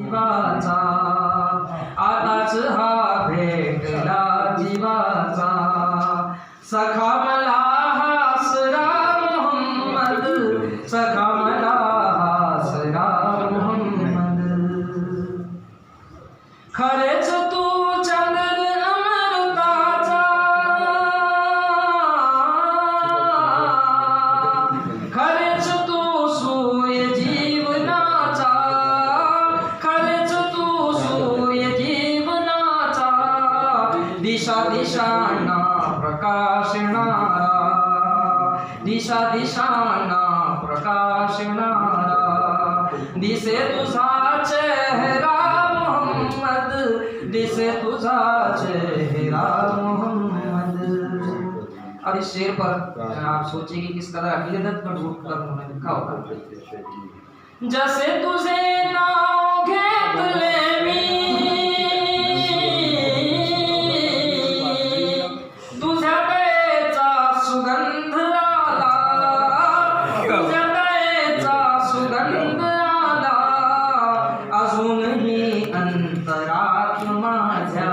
जीवाचा, आताच हा भेटला जीवाचा, सखा मला हासरा मोहम्मद, सखा मला हासरा मोहम्मद. खरेच तू चंद्र अमृताचा, खरेच तू सूर्य जीवनाचा, खरेच तू सूर्य जीवनाचा, दिशा दिशांना प्रकाशणारा, दिशा दिशांना प्रकाशणारा, दिसे तुझा चेहरा मोहम्मद, दिसे तुझा चेहरा मोहम्मद. और इस शेर पर आप सोचिए कि किस कदर अकीदत पर झूठ कर उन्होंने लिखा होगा. जैसे तुझे नाव घेतले मी, तुझ्या दयेचा सुगंध आला, तुझ्या दयेचा सुगंध आला, अजूनही अंतरात माझ्या,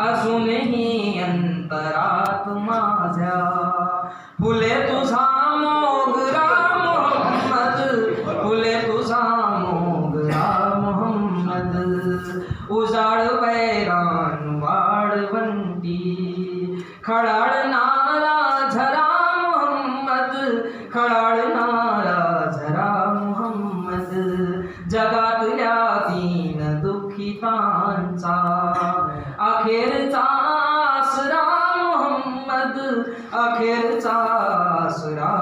अजूनही अंतरात माझ्या, फुले तुझा मोगरा मोहम्मद, फुले तुझा मोगरा मोहम्मद, उजाड वैरान वाळवंटी, खळाळणारा झरा मोहम्मद, खळाळणारा झरा मोहम्मद, जगातल्या दीन दुःखितांचा अखेरचा आसरा मोहम्मद, अखेरचा आसरा